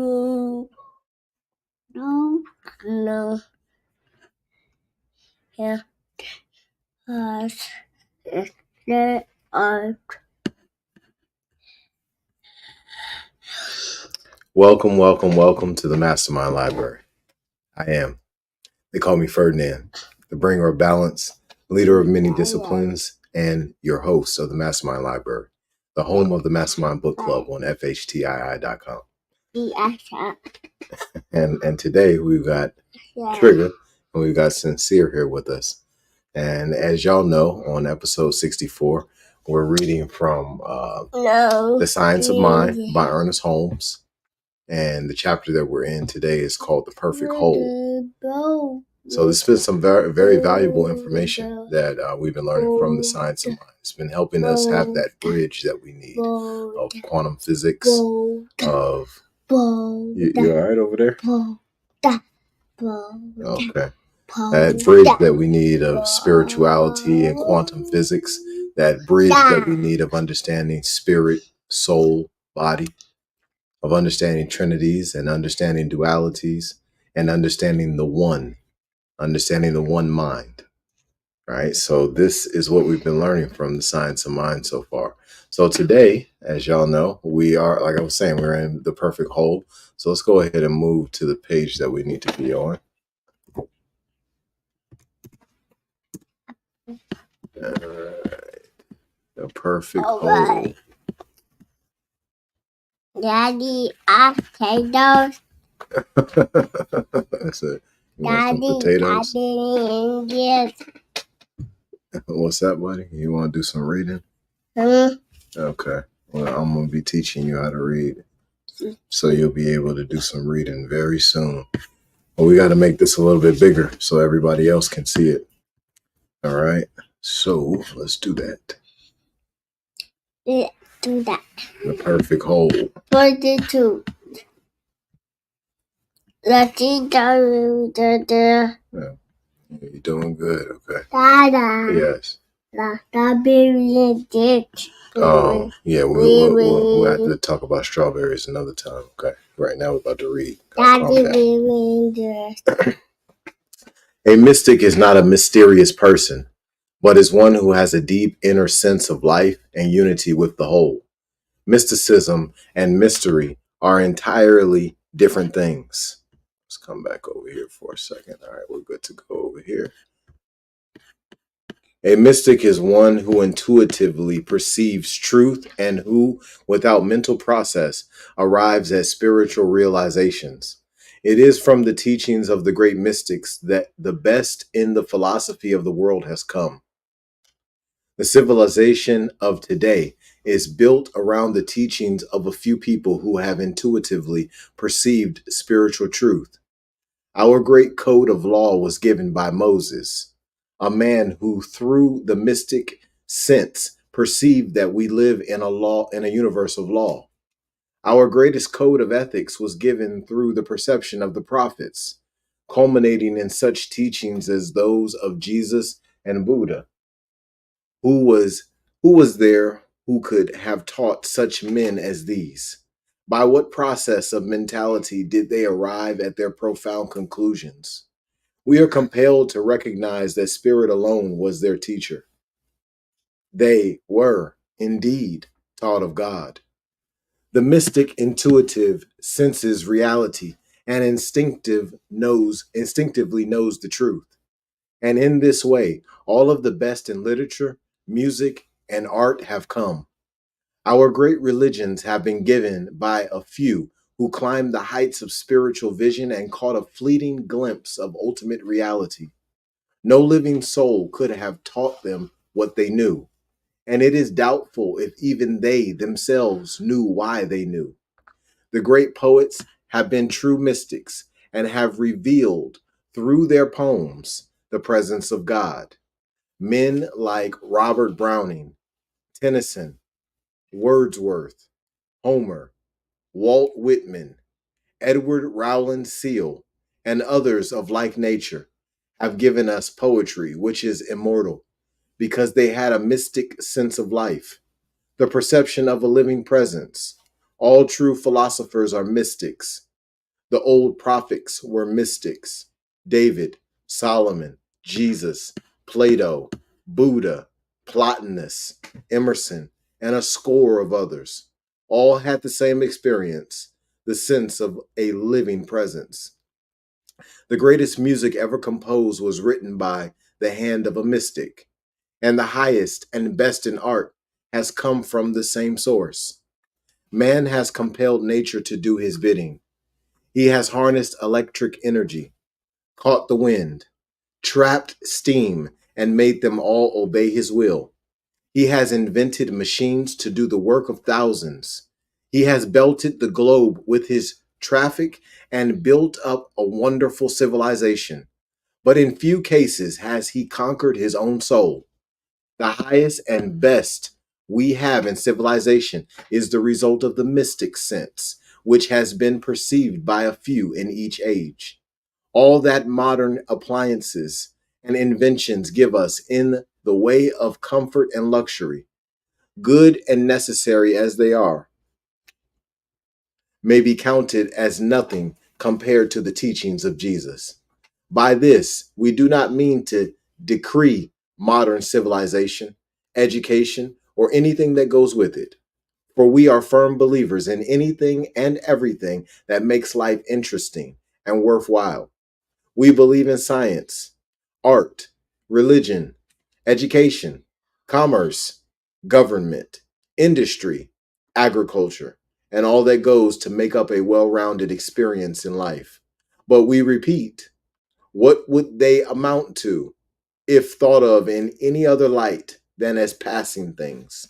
No. Yeah. Welcome to the MasterMind Library. They call me Ferdinand, the bringer of balance, leader of many disciplines, and your host of the MasterMind Library, the home of the MasterMind Book Club on FHTII.com. And today we've got Trigger and we've got Sincere here with us. And as y'all know, on episode 64, we're reading from The Science of Mind by Ernest Holmes. And the chapter that we're in today is called The Perfect Whole. So this has been some very, very valuable information that we've been learning from The Science of Mind. It's been helping us have that bridge that we need of quantum physics, of... You all right over there? Okay. That bridge that we need of spirituality and quantum physics, that bridge that we need of understanding spirit, soul, body, of understanding trinities and understanding dualities and understanding the one mind, right? So this is what we've been learning from The Science of Mind so far. So today, as y'all know, we are, like I was saying, we're in The Perfect Whole. So let's go ahead and move to the page that we need to be on. All right. The Perfect Whole. Daddy, I take those. That's it. You want some potatoes? Yes. What's that, buddy? You want to do some reading? Okay. Well, I'm going to be teaching you how to read. So you'll be able to do some reading very soon. But we got to make this a little bit bigger so everybody else can see it. All right. So let's do that. Do that. The Perfect Whole. 42. Let's eat the. Yeah. You're doing good. Okay. Dada. Yes. Strawberry ditch. Oh, yeah. We'll have to talk about strawberries another time. Okay. Right now we're about to read. A mystic is not a mysterious person, but is one who has a deep inner sense of life and unity with the whole. Mysticism and mystery are entirely different things. Let's come back over here for a second. All right, we're good to go over here. A mystic is one who intuitively perceives truth and who, without mental process, arrives at spiritual realizations. It is from the teachings of the great mystics that the best in the philosophy of the world has come. The civilization of today is built around the teachings of a few people who have intuitively perceived spiritual truth. Our great code of law was given by Moses, a man who, through the mystic sense, perceived that we live in a universe of law. Our greatest code of ethics was given through the perception of the prophets, culminating in such teachings as those of Jesus and Buddha. Who was there who could have taught such men as these? By what process of mentality did they arrive at their profound conclusions? We are compelled to recognize that spirit alone was their teacher. They were, indeed, taught of God. The mystic intuitive senses reality and instinctively knows the truth. And in this way, all of the best in literature, music, and art have come. Our great religions have been given by a few who climbed the heights of spiritual vision and caught a fleeting glimpse of ultimate reality. No living soul could have taught them what they knew, and it is doubtful if even they themselves knew why they knew. The great poets have been true mystics and have revealed through their poems the presence of God. Men like Robert Browning, Tennyson, Wordsworth, Homer, Walt Whitman, Edward Rowland Sill, and others of like nature have given us poetry which is immortal because they had a mystic sense of life, the perception of a living presence. All true philosophers are mystics, The old prophets were mystics: David, Solomon, Jesus, Plato, Buddha, Plotinus, Emerson, and a score of others. All had the same experience, the sense of a living presence. The greatest music ever composed was written by the hand of a mystic, and the highest and best in art has come from the same source. Man has compelled nature to do his bidding. He has harnessed electric energy, caught the wind, trapped steam, and made them all obey his will. He has invented machines to do the work of thousands. He has belted the globe with his traffic and built up a wonderful civilization. But in few cases has he conquered his own soul. The highest and best we have in civilization is the result of the mystic sense, which has been perceived by a few in each age. All that modern appliances and inventions give us in the way of comfort and luxury, good and necessary as they are, may be counted as nothing compared to the teachings of Jesus. By this, we do not mean to decree modern civilization, education, or anything that goes with it, for we are firm believers in anything and everything that makes life interesting and worthwhile. We believe in science, art, religion, education, commerce, government, industry, agriculture, and all that goes to make up a well rounded experience in life. But we repeat, what would they amount to if thought of in any other light than as passing things?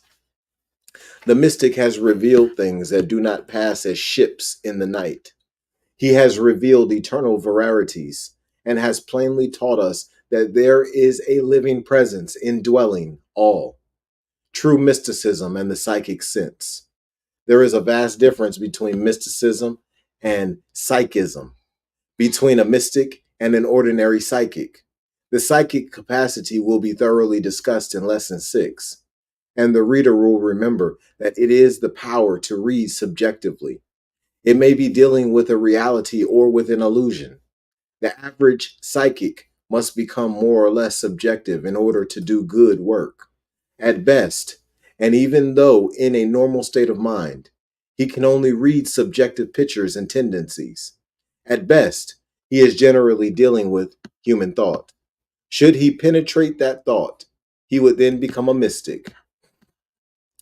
The mystic has revealed things that do not pass as ships in the night. He has revealed eternal verities and has plainly taught us that there is a living presence indwelling all. True mysticism and the psychic sense. There is a vast difference between mysticism and psychism, between a mystic and an ordinary psychic. The psychic capacity will be thoroughly discussed in Lesson 6, and the reader will remember that it is the power to read subjectively. It may be dealing with a reality or with an illusion. The average psychic must become more or less subjective in order to do good work. At best, and even though in a normal state of mind, he can only read subjective pictures and tendencies. At best, he is generally dealing with human thought. Should he penetrate that thought, he would then become a mystic.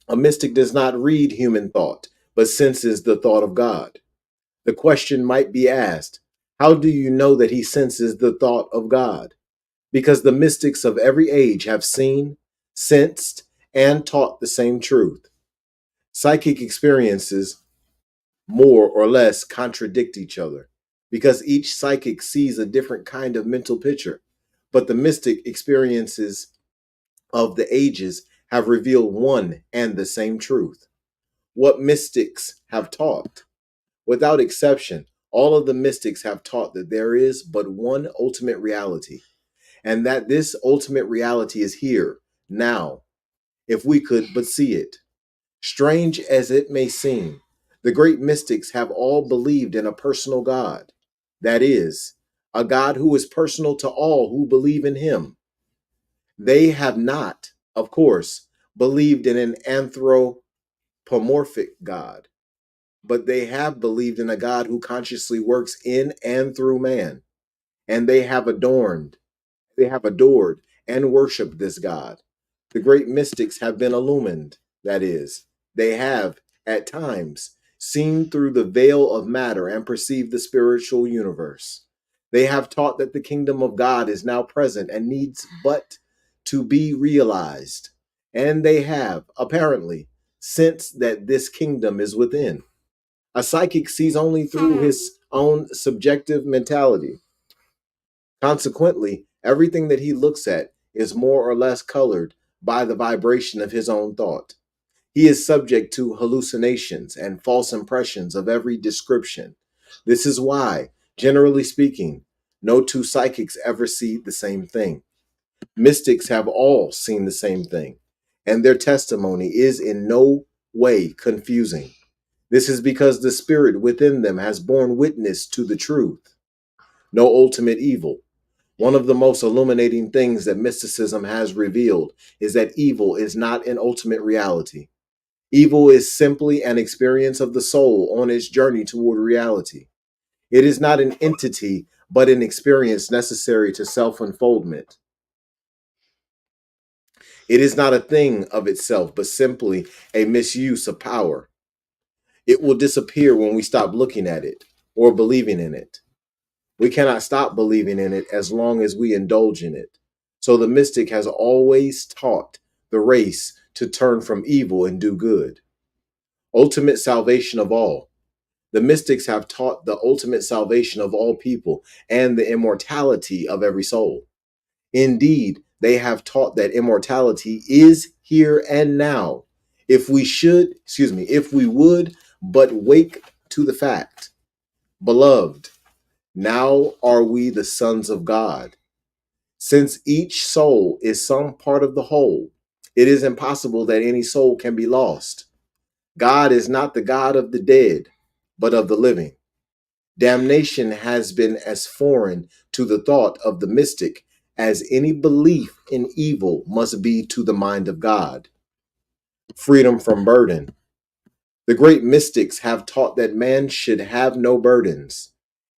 A mystic does not read human thought, but senses the thought of God. The question might be asked, how do you know that he senses the thought of God? Because the mystics of every age have seen, sensed, and taught the same truth. Psychic experiences more or less contradict each other because each psychic sees a different kind of mental picture, but the mystic experiences of the ages have revealed one and the same truth. What mystics have taught? Without exception, all of the mystics have taught that there is but one ultimate reality, and that this ultimate reality is here, now, if we could but see it. Strange as it may seem, the great mystics have all believed in a personal God. That is, a God who is personal to all who believe in him. They have not, of course, believed in an anthropomorphic God, but they have believed in a God who consciously works in and through man, and they have adored and worshiped this God. The great mystics have been illumined, that is, they have, at times, seen through the veil of matter and perceived the spiritual universe. They have taught that the kingdom of God is now present and needs but to be realized. And they have, apparently, sensed that this kingdom is within. A psychic sees only through his own subjective mentality. Consequently, everything that he looks at is more or less colored by the vibration of his own thought. He is subject to hallucinations and false impressions of every description. This is why, generally speaking, no two psychics ever see the same thing. Mystics have all seen the same thing, and their testimony is in no way confusing. This is because the spirit within them has borne witness to the truth. No ultimate evil. One of the most illuminating things that mysticism has revealed is that evil is not an ultimate reality. Evil is simply an experience of the soul on its journey toward reality. It is not an entity, but an experience necessary to self-unfoldment. It is not a thing of itself, but simply a misuse of power. It will disappear when we stop looking at it or believing in it. We cannot stop believing in it as long as we indulge in it. So the mystic has always taught the race to turn from evil and do good. Ultimate salvation of all. The mystics have taught the ultimate salvation of all people and the immortality of every soul. Indeed, they have taught that immortality is here and now. If we would but wake to the fact. Beloved, now are we the sons of God. Since each soul is some part of the whole, it is impossible that any soul can be lost. God is not the God of the dead, but of the living. Damnation has been as foreign to the thought of the mystic as any belief in evil must be to the mind of God. Freedom from burden. The great mystics have taught that man should have no burdens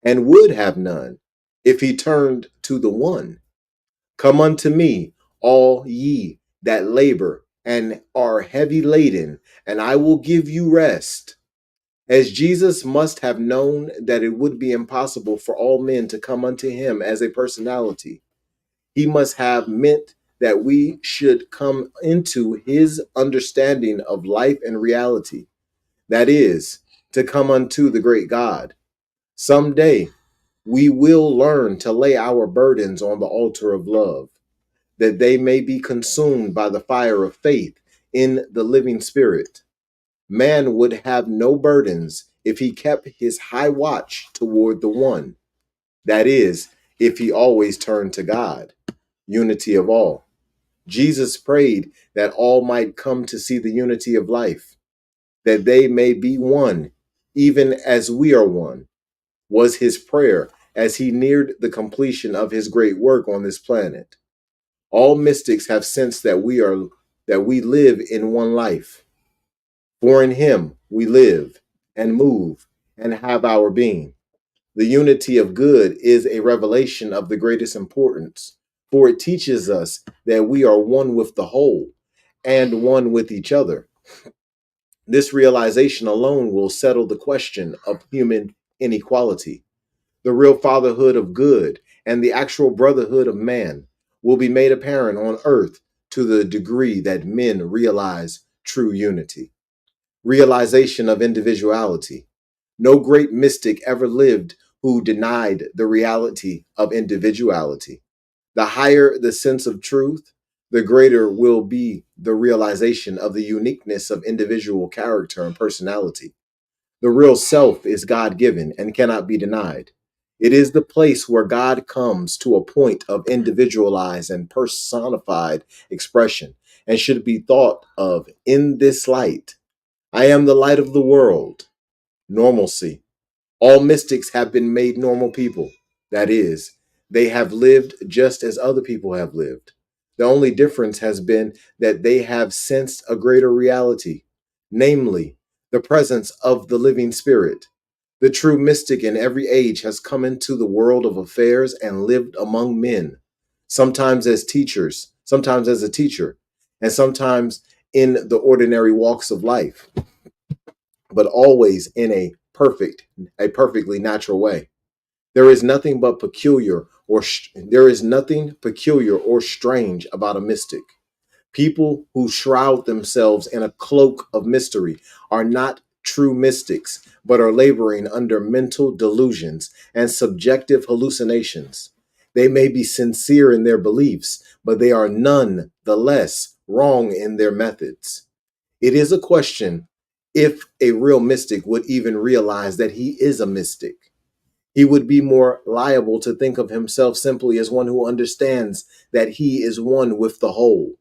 and would have none if he turned to the one. Come unto me, all ye that labor and are heavy laden, and I will give you rest. As Jesus must have known that it would be impossible for all men to come unto him as a personality, he must have meant that we should come into his understanding of life and reality. That is, to come unto the great God. Someday, we will learn to lay our burdens on the altar of love, that they may be consumed by the fire of faith in the living spirit. Man would have no burdens if he kept his high watch toward the one. That is, if he always turned to God, unity of all. Jesus prayed that all might come to see the unity of life, that they may be one, even as we are one, was his prayer as he neared the completion of his great work on this planet. All mystics have sensed that we live in one life. For in him we live and move and have our being. The unity of good is a revelation of the greatest importance, for it teaches us that we are one with the whole and one with each other. This realization alone will settle the question of human inequality. The real fatherhood of good and the actual brotherhood of man will be made apparent on earth to the degree that men realize true unity. Realization of individuality. No great mystic ever lived who denied the reality of individuality. The higher the sense of truth, the greater will be the realization of the uniqueness of individual character and personality. The real self is God given and cannot be denied. It is the place where God comes to a point of individualized and personified expression and should be thought of in this light. I am the light of the world. Normalcy. All mystics have been made normal people. That is, they have lived just as other people have lived. The only difference has been that they have sensed a greater reality, namely, the presence of the living spirit. The true mystic in every age has come into the world of affairs and lived among men, sometimes as teachers, sometimes as a teacher, and sometimes in the ordinary walks of life, but always in a perfectly natural way. There is nothing but peculiar or there is nothing peculiar or strange about a mystic. People who shroud themselves in a cloak of mystery are not true mystics, but are laboring under mental delusions and subjective hallucinations. They may be sincere in their beliefs, but they are none the less wrong in their methods. It is a question if a real mystic would even realize that he is a mystic. He would be more liable to think of himself simply as one who understands that he is one with the whole,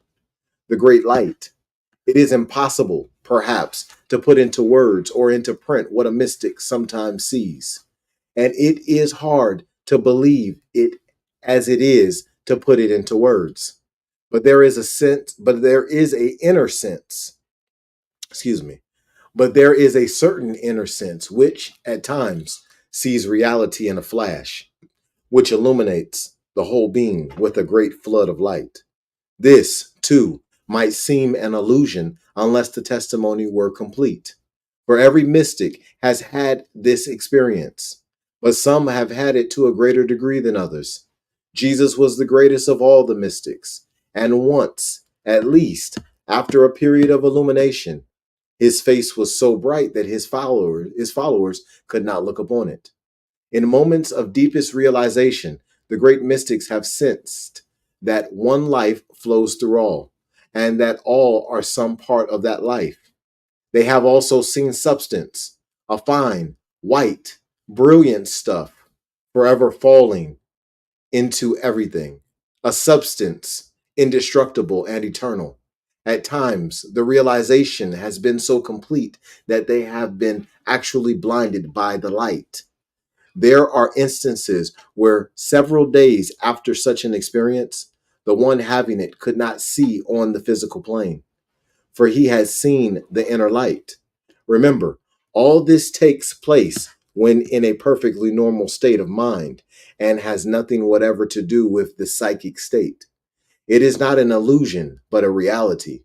the great light. It is impossible, perhaps, to put into words or into print what a mystic sometimes sees. And it is hard to believe it as it is to put it into words. But there is a sense, but there is a inner sense, excuse me, but there is a certain inner sense which, at times, sees reality in a flash, which illuminates the whole being with a great flood of light. This, too, might seem an illusion unless the testimony were complete. For every mystic has had this experience, but some have had it to a greater degree than others. Jesus was the greatest of all the mystics, and once, at least, after a period of illumination, his face was so bright that his followers could not look upon it. In moments of deepest realization, the great mystics have sensed that one life flows through all, and that all are some part of that life. They have also seen substance, a fine, white, brilliant stuff, forever falling into everything, a substance indestructible and eternal. At times, the realization has been so complete that they have been actually blinded by the light. There are instances where several days after such an experience, the one having it could not see on the physical plane, for he has seen the inner light. Remember, all this takes place when in a perfectly normal state of mind and has nothing whatever to do with the psychic state. It is not an illusion, but a reality.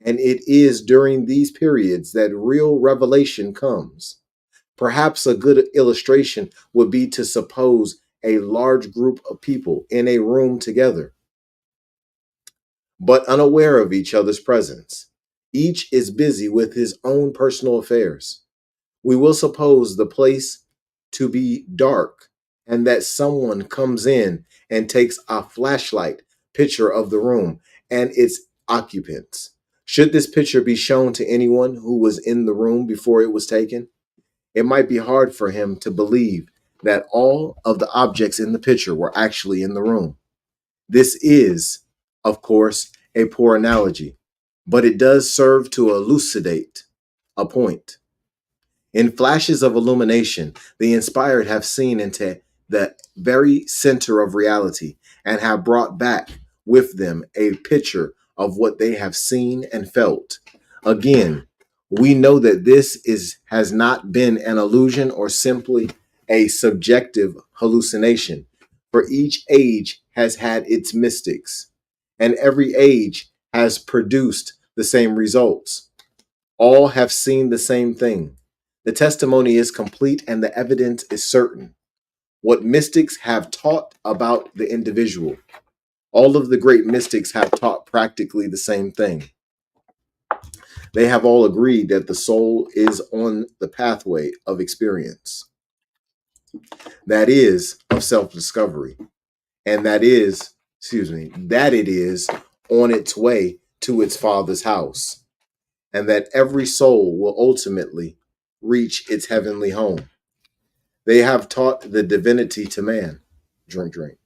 And it is during these periods that real revelation comes. Perhaps a good illustration would be to suppose a large group of people in a room together, but unaware of each other's presence. Each is busy with his own personal affairs. We will suppose the place to be dark and that someone comes in and takes a flashlight picture of the room and its occupants. Should this picture be shown to anyone who was in the room before it was taken, it might be hard for him to believe that all of the objects in the picture were actually in the room. This is, of course, a poor analogy, but it does serve to elucidate a point. In flashes of illumination, the inspired have seen into the very center of reality and have brought back with them a picture of what they have seen and felt. Again, we know that has not been an illusion or simply a subjective hallucination, for each age has had its mystics, and every age has produced the same results. All have seen the same thing. The testimony is complete and the evidence is certain. What mystics have taught about the individual, all of the great mystics have taught practically the same thing. They have all agreed that the soul is on the pathway of experience, that is, of self discovery, and that it is on its way to its Father's house, and that every soul will ultimately reach its heavenly home. They have taught the divinity to man. Drink, drink.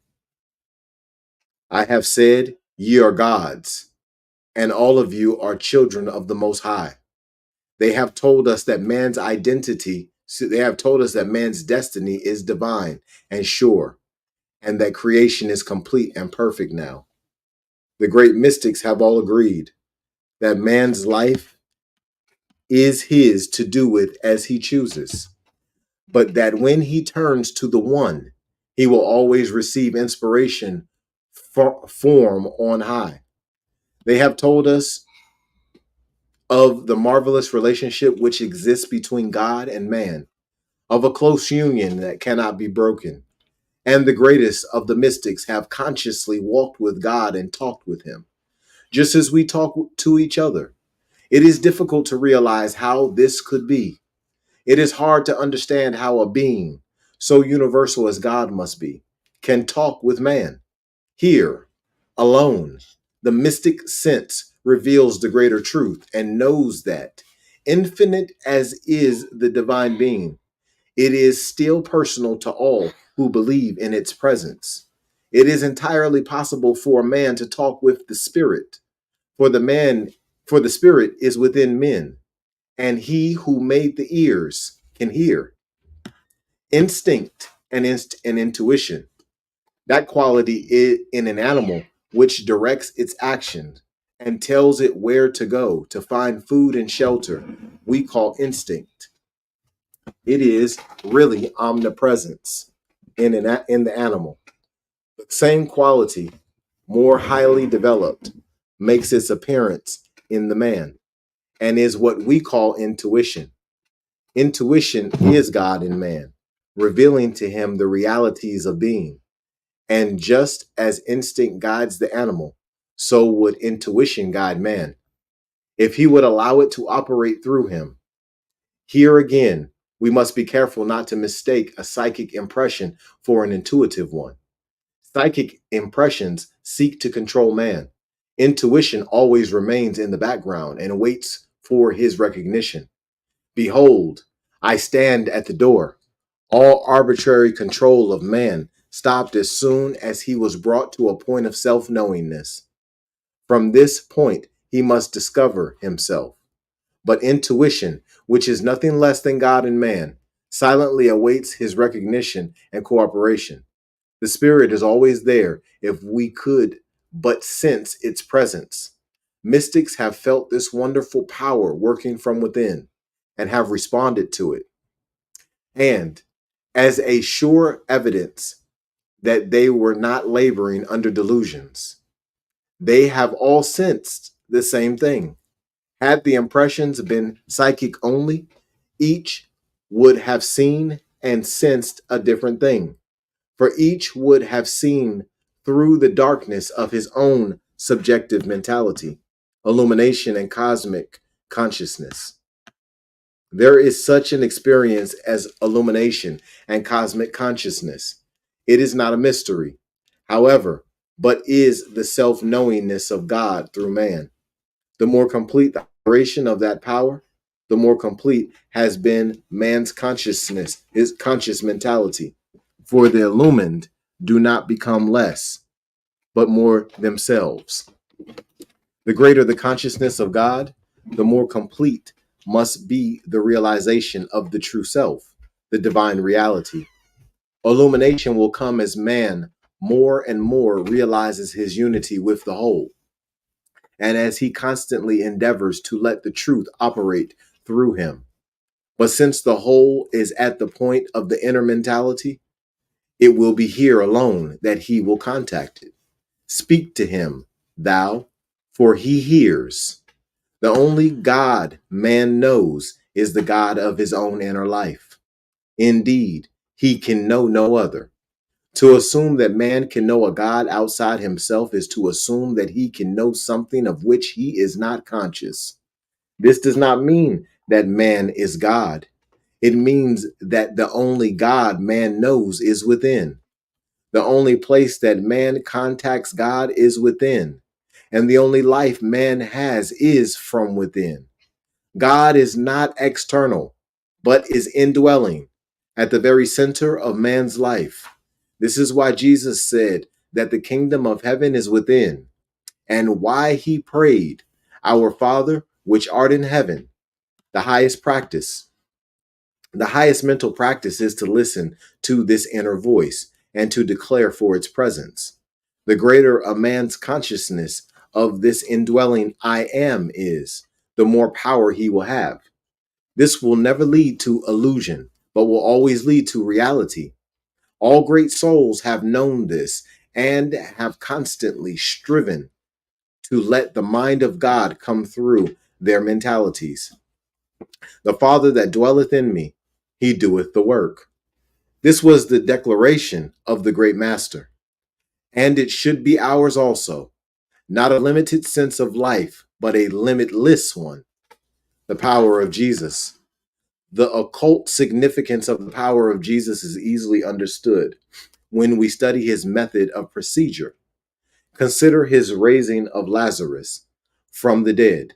I have said, ye are gods, and all of you are children of the Most High. They have told us that they have told us that man's destiny is divine and sure, and that creation is complete and perfect now. The great mystics have all agreed that man's life is his to do with as he chooses, but that when he turns to the one, he will always receive inspiration form on high. They have told us of the marvelous relationship which exists between God and man, of a close union that cannot be broken. And the greatest of the mystics have consciously walked with God and talked with him, just as we talk to each other. It is difficult to realize how this could be. It is hard to understand how a being, so universal as God must be, can talk with man. Here, alone, the mystic sense reveals the greater truth and knows that, infinite as is the divine being, it is still personal to all who believe in its presence. It is entirely possible for a man to talk with the spirit, for the man For the spirit is within men, and he who made the ears can hear. Instinct and intuition, that quality is in an animal which directs its actions and tells it where to go to find food and shelter, we call instinct. It is really omnipresence in the animal. The same quality, more highly developed, makes its appearance in the man and is what we call intuition. Intuition is God in man, revealing to him the realities of being. And just as instinct guides the animal, so would intuition guide man, if he would allow it to operate through him. Here again, we must be careful not to mistake a psychic impression for an intuitive one. Psychic impressions seek to control man. Intuition always remains in the background and waits for his recognition. Behold, I stand at the door. All arbitrary control of man stopped as soon as he was brought to a point of self-knowingness. From this point, he must discover himself. But intuition, which is nothing less than God in man, silently awaits his recognition and cooperation. The spirit is always there if we could but sense its presence. Mystics have felt this wonderful power working from within and have responded to it. And as a sure evidence that they were not laboring under delusions, they have all sensed the same thing. Had the impressions been psychic only, each would have seen and sensed a different thing, for each would have seen through the darkness of his own subjective mentality, illumination, and cosmic consciousness. There is such an experience as illumination and cosmic consciousness. It is not a mystery, however, but is the self-knowingness of God through man. The more complete the operation of that power, the more complete has been man's consciousness, his conscious mentality. For the illumined do not become less, but more themselves. The greater the consciousness of God, the more complete must be the realization of the true self, the divine reality. Illumination will come as man more and more realizes his unity with the whole, and as he constantly endeavors to let the truth operate through him. But since the whole is at the point of the inner mentality, it will be here alone that he will contact it. Speak to him, thou, for he hears. The only God man knows is the God of his own inner life. Indeed, he can know no other. To assume that man can know a God outside himself is to assume that he can know something of which he is not conscious. This does not mean that man is God. It means that the only God man knows is within. The only place that man contacts God is within, and the only life man has is from within. God is not external, but is indwelling at the very center of man's life. This is why Jesus said that the kingdom of heaven is within, and why he prayed, Our Father, which art in heaven. The highest practice, the highest mental practice is to listen to this inner voice and to declare for its presence. The greater a man's consciousness of this indwelling I am is, the more power he will have. This will never lead to illusion, but will always lead to reality. All great souls have known this and have constantly striven to let the mind of God come through their mentalities. The Father that dwelleth in me, he doeth the work. This was the declaration of the great master, and it should be ours also. Not a limited sense of life, but a limitless one. The power of Jesus. The occult significance of the power of Jesus is easily understood when we study his method of procedure. Consider his raising of Lazarus from the dead.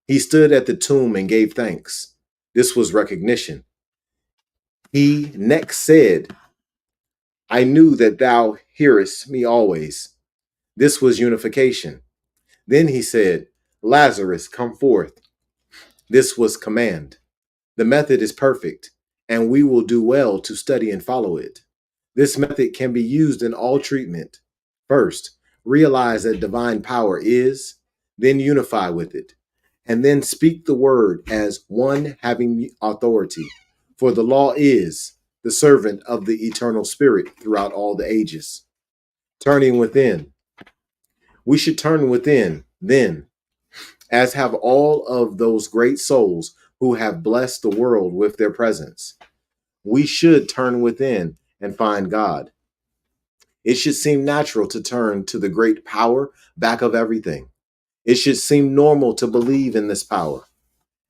He stood at the tomb and gave thanks. This was recognition. He next said, I knew that thou hearest me always. This was unification. Then he said, Lazarus, come forth. This was command. The method is perfect, and we will do well to study and follow it. This method can be used in all treatment. First, realize that divine power is, then unify with it, and then speak the word as one having authority. For the law is the servant of the eternal spirit throughout all the ages. Turning within. We should turn within, then, as have all of those great souls who have blessed the world with their presence. We should turn within and find God. It should seem natural to turn to the great power back of everything. It should seem normal to believe in this power.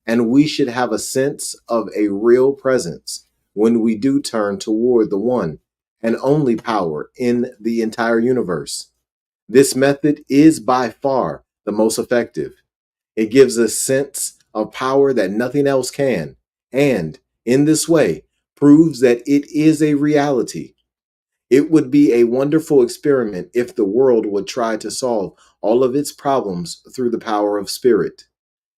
And we should have a sense of a real presence when we do turn toward the one and only power in the entire universe. This method is by far the most effective. It gives a sense of power that nothing else can, and in this way, proves that it is a reality. It would be a wonderful experiment if the world would try to solve all of its problems through the power of spirit.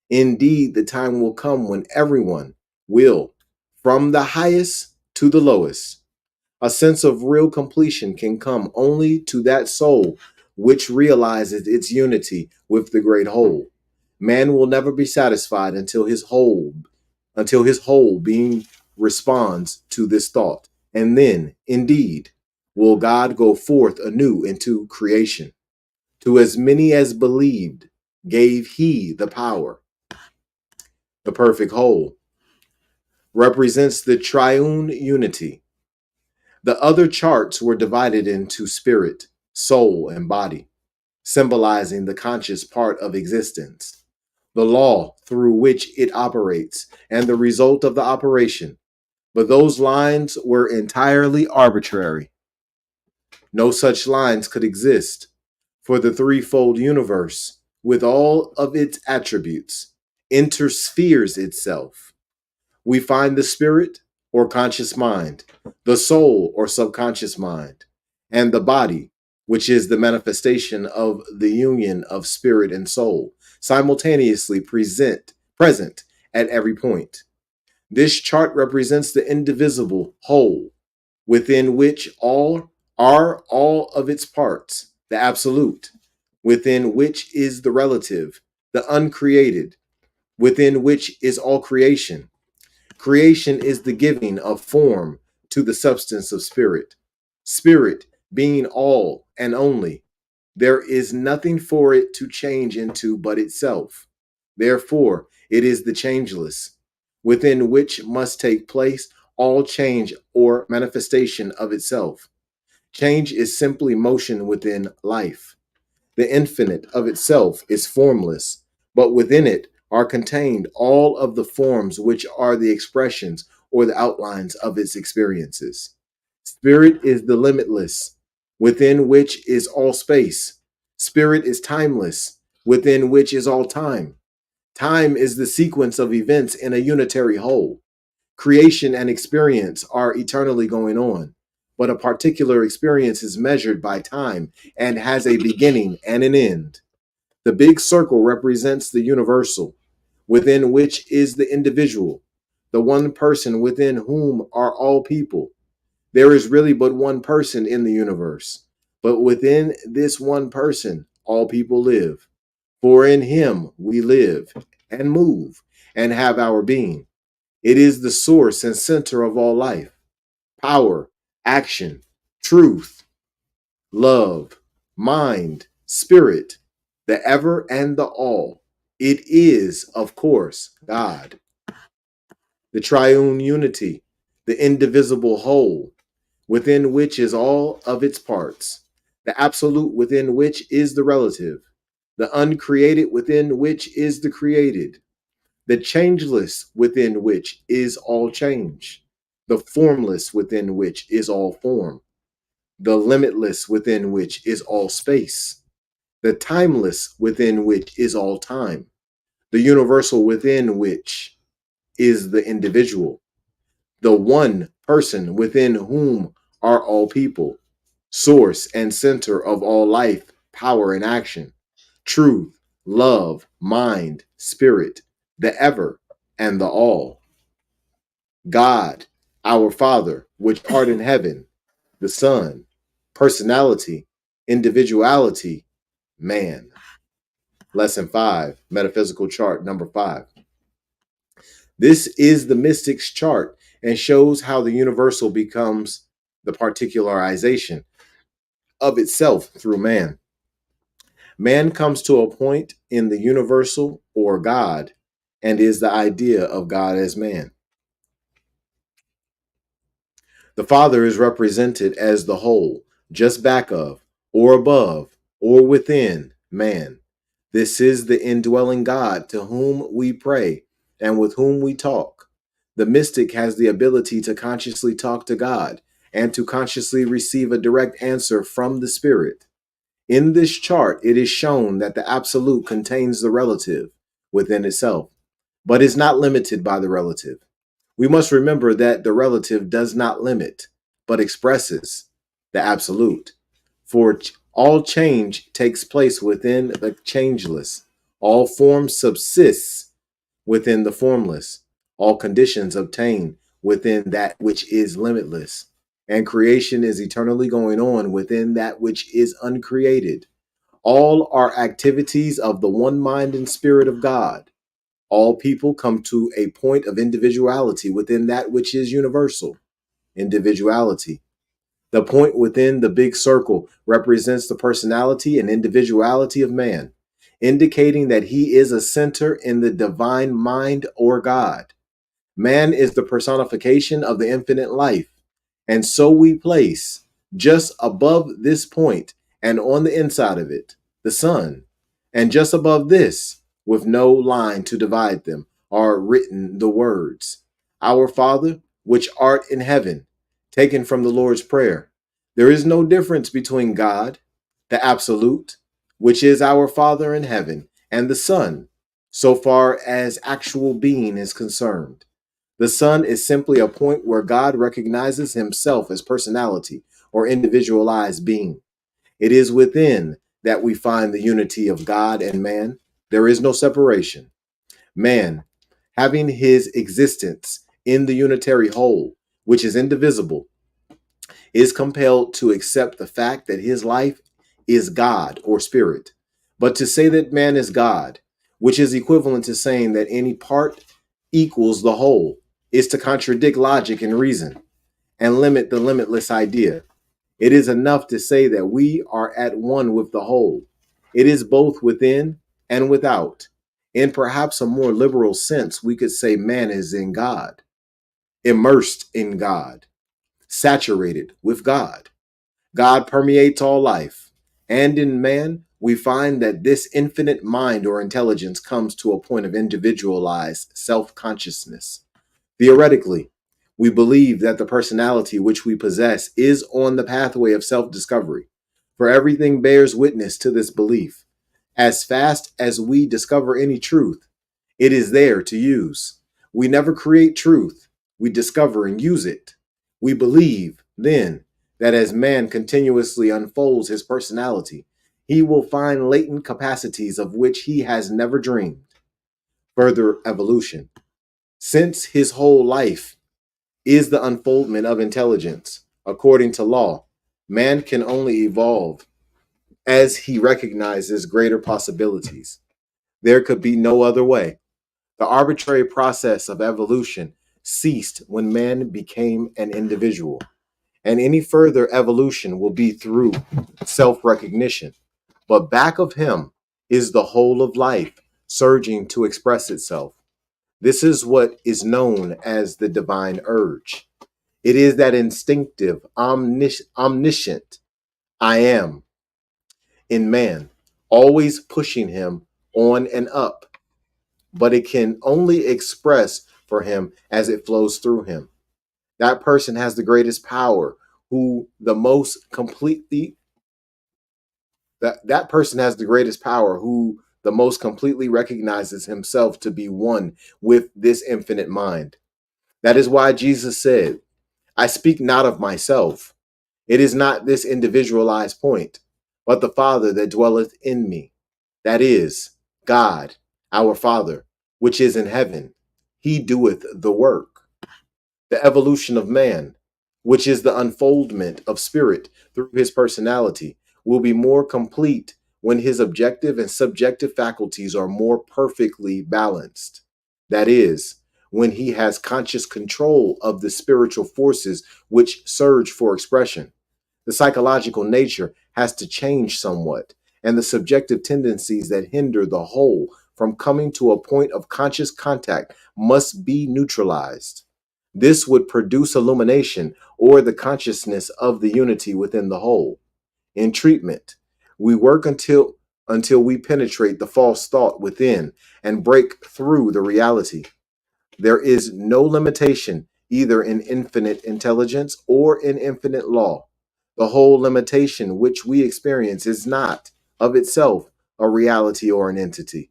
Indeed, the time will come when everyone will, from the highest to the lowest. A sense of real completion can come only to that soul which realizes its unity with the great whole. Man will never be satisfied until his whole being responds to this thought. And then, indeed, will God go forth anew into creation. To as many as believed, gave he the power. The perfect whole represents the triune unity. The other charts were divided into spirit, soul, and body, symbolizing the conscious part of existence, the law through which it operates, and the result of the operation. But those lines were entirely arbitrary. No such lines could exist, for the threefold universe, with all of its attributes, interspheres itself. We find the spirit or conscious mind, the soul or subconscious mind, and the body, which is the manifestation of the union of spirit and soul, simultaneously present at every point. This chart represents the indivisible whole, within which all are all of its parts, the absolute, within which is the relative, the uncreated, within which is all creation. Creation is the giving of form to the substance of spirit. Spirit being all and only, there is nothing for it to change into but itself. Therefore, it is the changeless, within which must take place all change or manifestation of itself. Change is simply motion within life. The infinite of itself is formless, but within it are contained all of the forms which are the expressions or the outlines of its experiences. Spirit is the limitless, within which is all space. Spirit is timeless, within which is all time. Time is the sequence of events in a unitary whole. Creation and experience are eternally going on, but a particular experience is measured by time and has a beginning and an end. The big circle represents the universal, within which is the individual, the one person within whom are all people. There is really but one person in the universe, but within this one person, all people live. For in him we live and move and have our being. It is the source and center of all life, power, action, truth, love, mind, spirit, the ever and the all. It is, of course, God. The triune unity, the indivisible whole, within which is all of its parts, the absolute within which is the relative, the uncreated within which is the created, the changeless within which is all change, the formless within which is all form, the limitless within which is all space, the timeless within which is all time, the universal within which is the individual, the one person within whom are all people, source and center of all life, power, and action, truth, love, mind, spirit, the ever and the all. God, our Father, which art in heaven, the Son, personality, individuality, man. Lesson 5, metaphysical chart number 5. This is the mystic's chart and shows how the universal becomes the particularization of itself through man. Man comes to a point in the universal or God and is the idea of God as man. The Father is represented as the whole, just back of, or above, or within man. This is the indwelling God to whom we pray and with whom we talk. The mystic has the ability to consciously talk to God and to consciously receive a direct answer from the Spirit. In this chart, it is shown that the absolute contains the relative within itself, but is not limited by the relative. We must remember that the relative does not limit, but expresses the absolute. For all change takes place within the changeless. All form subsists within the formless. All conditions obtain within that which is limitless. And creation is eternally going on within that which is uncreated. All are activities of the one mind and spirit of God. All people come to a point of individuality within that which is universal. Individuality. The point within the big circle represents the personality and individuality of man, indicating that he is a center in the divine mind or God. Man is the personification of the infinite life. And so we place just above this point and on the inside of it, the sun. And just above this, with no line to divide them, are written the words, Our Father, which art in heaven, taken from the Lord's Prayer. There is no difference between God, the absolute, which is our Father in heaven, and the Son, so far as actual being is concerned. The Son is simply a point where God recognizes himself as personality or individualized being. It is within that we find the unity of God and man. There is no separation. Man, having his existence in the unitary whole, which is indivisible, is compelled to accept the fact that his life is God or spirit. But to say that man is God, which is equivalent to saying that any part equals the whole, is to contradict logic and reason and limit the limitless idea. It is enough to say that we are at one with the whole. It is both within and without. In perhaps a more liberal sense, we could say man is in God, immersed in God, saturated with God. God permeates all life. And in man, we find that this infinite mind or intelligence comes to a point of individualized self-consciousness. Theoretically, we believe that the personality which we possess is on the pathway of self-discovery, for everything bears witness to this belief. As fast as we discover any truth, it is there to use. We never create truth, we discover and use it. We believe, then, that as man continuously unfolds his personality, he will find latent capacities of which he has never dreamed. Further evolution. Since his whole life is the unfoldment of intelligence. According to law, man can only evolve as he recognizes greater possibilities. There could be no other way. The arbitrary process of evolution ceased when man became an individual, and any further evolution will be through self recognition. But back of him is the whole of life surging to express itself. This is what is known as the divine urge. It is that instinctive, omniscient I am in man, always pushing him on and up, but it can only express for him as it flows through him. That person has the greatest power, who the most completely that person has the greatest power, who the most completely recognizes himself to be one with this infinite mind. That is why Jesus said, I speak not of myself. It is not this individualized point, but the Father that dwelleth in me. That is God, our Father, which is in heaven, he doeth the work. The evolution of man, which is the unfoldment of spirit through his personality, will be more complete when his objective and subjective faculties are more perfectly balanced. That is, when he has conscious control of the spiritual forces which surge for expression. The psychological nature has to change somewhat, and the subjective tendencies that hinder the whole from coming to a point of conscious contact must be neutralized. This would produce illumination or the consciousness of the unity within the whole. In treatment, we work until we penetrate the false thought within and break through the reality. There is no limitation either in infinite intelligence or in infinite law. The whole limitation which we experience is not, of itself, a reality or an entity,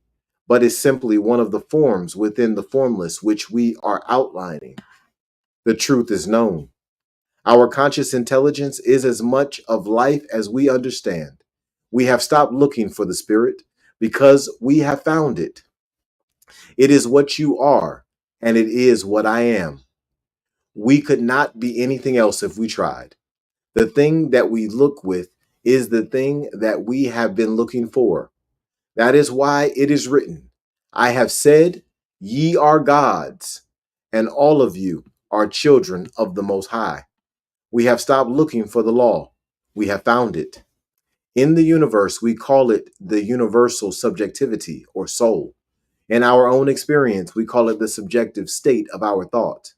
but is simply one of the forms within the formless which we are outlining. The truth is known. Our conscious intelligence is as much of life as we understand. We have stopped looking for the spirit because we have found it. It is what you are, and it is what I am. We could not be anything else if we tried. The thing that we look with is the thing that we have been looking for. That is why it is written, I have said, ye are gods, and all of you are children of the Most High. We have stopped looking for the law. We have found it. In the universe, we call it the universal subjectivity or soul. In our own experience, we call it the subjective state of our thought,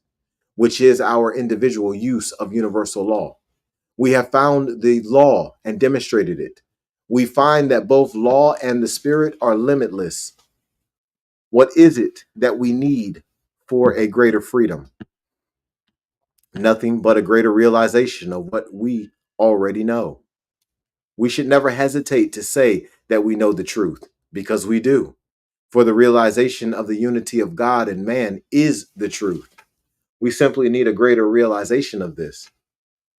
which is our individual use of universal law. We have found the law and demonstrated it. We find that both law and the spirit are limitless. What is it that we need for a greater freedom? Nothing but a greater realization of what we already know. We should never hesitate to say that we know the truth, because we do. For the realization of the unity of God and man is the truth. We simply need a greater realization of this.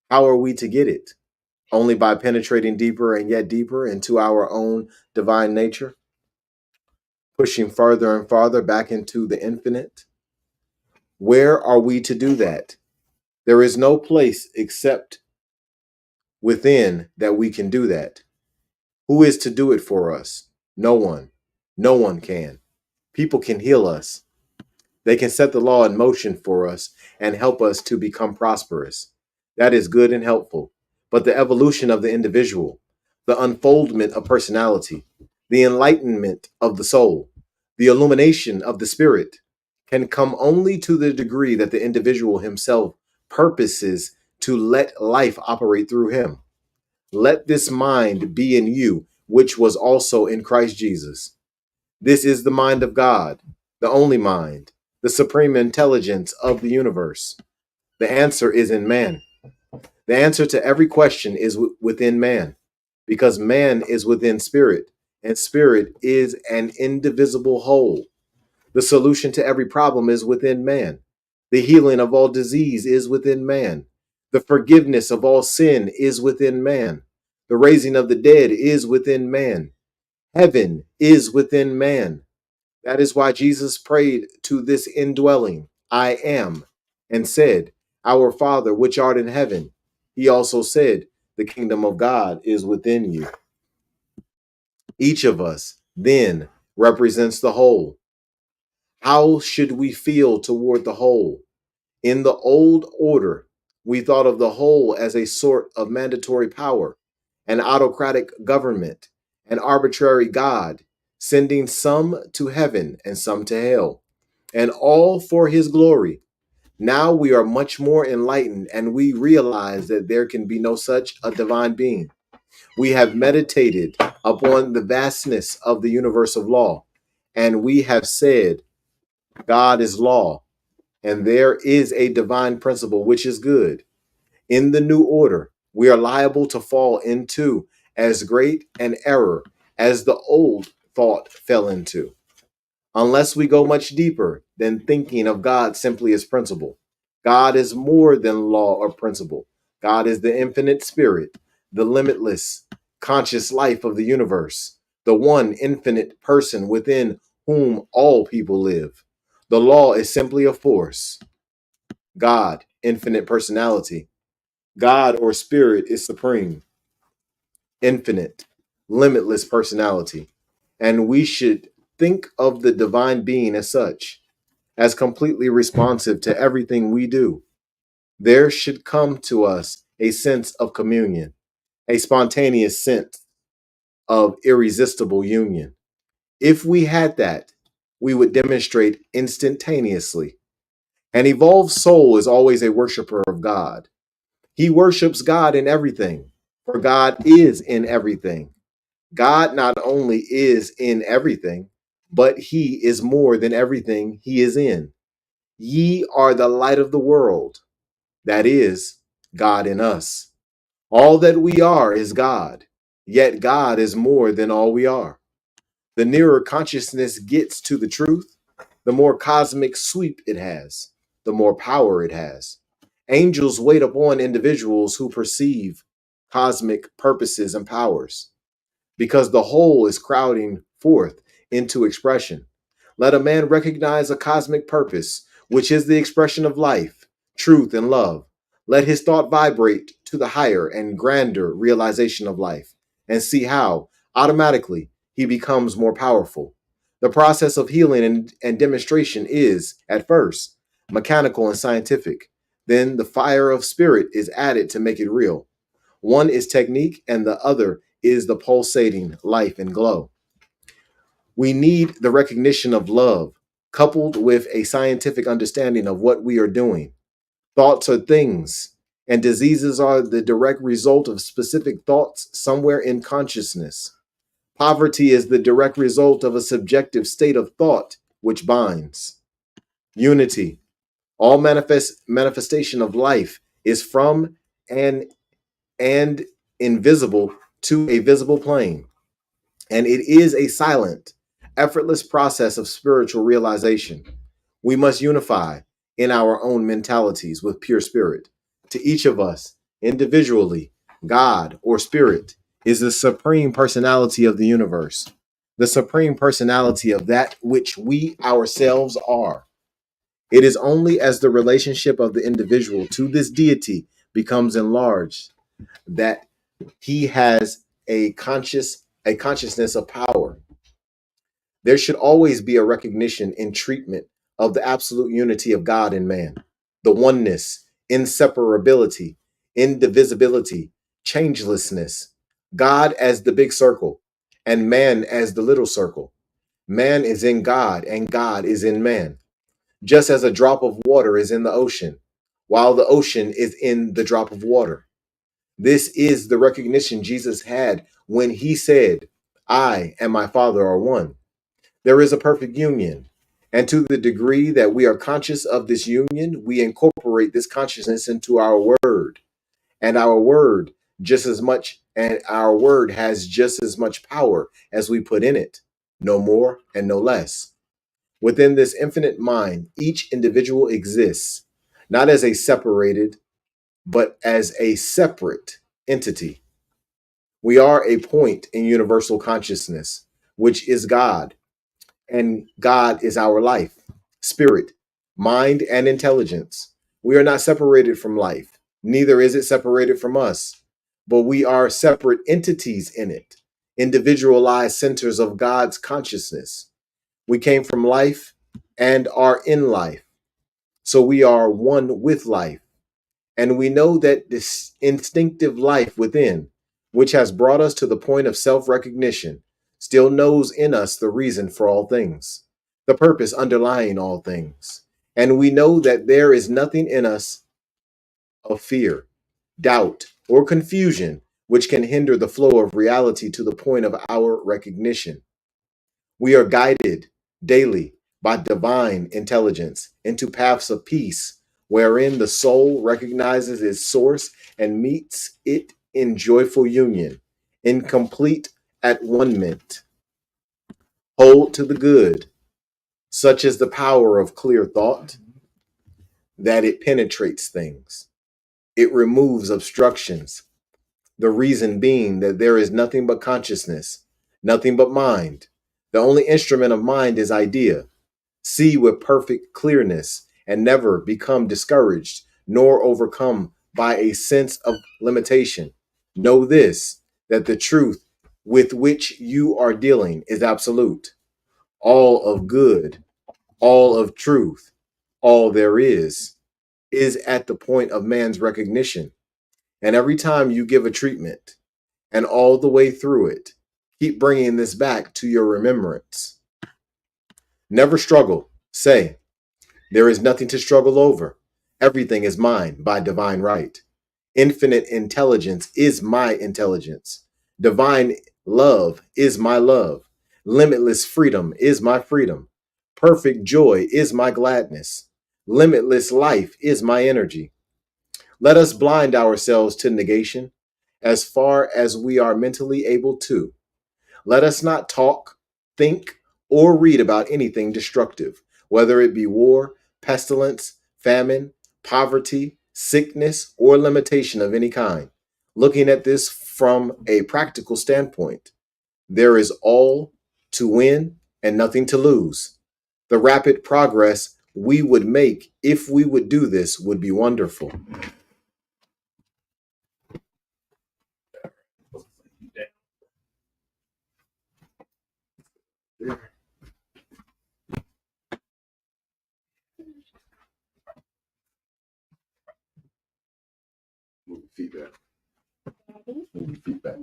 How are we to get it? Only by penetrating deeper and yet deeper into our own divine nature, pushing farther and farther back into the infinite. Where are we to do that? There is no place except within that we can do that. Who is to do it for us? No one. No one can. People can heal us. They can set the law in motion for us and help us to become prosperous. That is good and helpful. But the evolution of the individual, the unfoldment of personality, the enlightenment of the soul, the illumination of the spirit can come only to the degree that the individual himself purposes to let life operate through him. Let this mind be in you, which was also in Christ Jesus. This is the mind of God, the only mind, the supreme intelligence of the universe. The answer is in man. The answer to every question is within man, because man is within spirit, and spirit is an indivisible whole. The solution to every problem is within man. The healing of all disease is within man. The forgiveness of all sin is within man. The raising of the dead is within man. Heaven is within man. That is why Jesus prayed to this indwelling, I am, and said, Our Father, which art in heaven. He also said, The kingdom of God is within you. Each of us then represents the whole. How should we feel toward the whole? In the old order, we thought of the whole as a sort of mandatory power, an autocratic government, an arbitrary God, sending some to heaven and some to hell, and all for his glory. Now we are much more enlightened and we realize that there can be no such a divine being. We have meditated upon the vastness of the universe of law, and we have said, God is law, and there is a divine principle which is good. In the new order, we are liable to fall into as great an error as the old thought fell into, unless we go much deeper than thinking of God simply as principle. God is more than law or principle. God is the infinite spirit, the limitless conscious life of the universe, the one infinite person within whom all people live. The law is simply a force. God, infinite personality. God or spirit is supreme, infinite, limitless personality. And we should think of the divine being as such, as completely responsive to everything we do. There should come to us a sense of communion, a spontaneous sense of irresistible union. If we had that, we would demonstrate instantaneously. An evolved soul is always a worshiper of God. He worships God in everything, for God is in everything. God not only is in everything, but he is more than everything he is in. Ye are the light of the world. That is, God in us. All that we are is God, yet God is more than all we are. The nearer consciousness gets to the truth, the more cosmic sweep it has, the more power it has. Angels wait upon individuals who perceive cosmic purposes and powers because the whole is crowding forth into expression. Let a man recognize a cosmic purpose, which is the expression of life, truth, and love. Let his thought vibrate to the higher and grander realization of life, and see how, automatically, he becomes more powerful. The process of healing and demonstration is, at first, mechanical and scientific. Then the fire of spirit is added to make it real. One is technique, and the other is the pulsating life and glow. We need the recognition of love, coupled with a scientific understanding of what we are doing. Thoughts are things, and diseases are the direct result of specific thoughts somewhere in consciousness. Poverty is the direct result of a subjective state of thought which binds. Unity, all manifestation of life, is from and and invisible to a visible plane. And it is a silent, effortless process of spiritual realization. We must unify in our own mentalities with pure spirit. To each of us, individually, God or spirit is the supreme personality of the universe, the supreme personality of that which we ourselves are. It is only as the relationship of the individual to this deity becomes enlarged that he has a consciousness of power. There should always be a recognition in treatment of the absolute unity of God and man, the oneness, inseparability, indivisibility, changelessness, God as the big circle and man as the little circle. Man is in God and God is in man, just as a drop of water is in the ocean, while the ocean is in the drop of water. This is the recognition Jesus had when he said, I and my Father are one. There is a perfect union. And to the degree that we are conscious of this union, we incorporate this consciousness into our word. And our word has just as much power as we put in it, no more and no less. Within this infinite mind, each individual exists, not as a separated, but as a separate entity. We are a point in universal consciousness, which is God, and God is our life, spirit, mind, and intelligence. We are not separated from life, neither is it separated from us, but we are separate entities in it, individualized centers of God's consciousness. We came from life and are in life, so we are one with life. And we know that this instinctive life within, which has brought us to the point of self recognition, still knows in us the reason for all things, the purpose underlying all things. And we know that there is nothing in us of fear, doubt, or confusion which can hinder the flow of reality to the point of our recognition. We are guided daily by divine intelligence into paths of peace, wherein the soul recognizes its source and meets it in joyful union, in complete at one ment. Hold to the good, such is the power of clear thought, that it penetrates things. It removes obstructions, the reason being that there is nothing but consciousness, Nothing but mind. The only instrument of mind is idea. See with perfect clearness and never become discouraged nor overcome by a sense of limitation. Know this, that the truth with which you are dealing is absolute. All of good, all of truth, all there is at the point of man's recognition. And every time you give a treatment, and all the way through it, keep bringing this back to your remembrance. Never struggle. Say, there is nothing to struggle over. Everything is mine by divine right. Infinite intelligence is my intelligence. Divine love is my love. Limitless freedom is my freedom. Perfect joy is my gladness. Limitless life is my energy. Let us blind ourselves to negation as far as we are mentally able to. Let us not talk, think, or read about anything destructive, whether it be war, pestilence, famine, poverty, sickness, or limitation of any kind. Looking at this from a practical standpoint, there is all to win and nothing to lose. The rapid progress we would make if we would do this would be wonderful. Move your feet back. Move your feet back.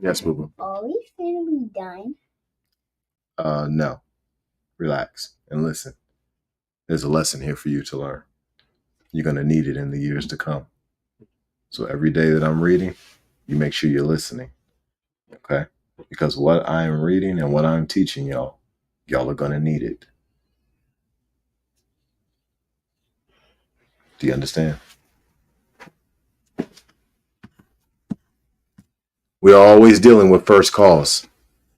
Yes, Boo Boo. Are we gonna be done? No. Relax and listen. There's a lesson here for you to learn. You're going to need it in the years to come. So every day that I'm reading, you make sure you're listening. Okay? Because what I am reading and what I'm teaching y'all are going to need it. Do you understand? We are always dealing with first cause.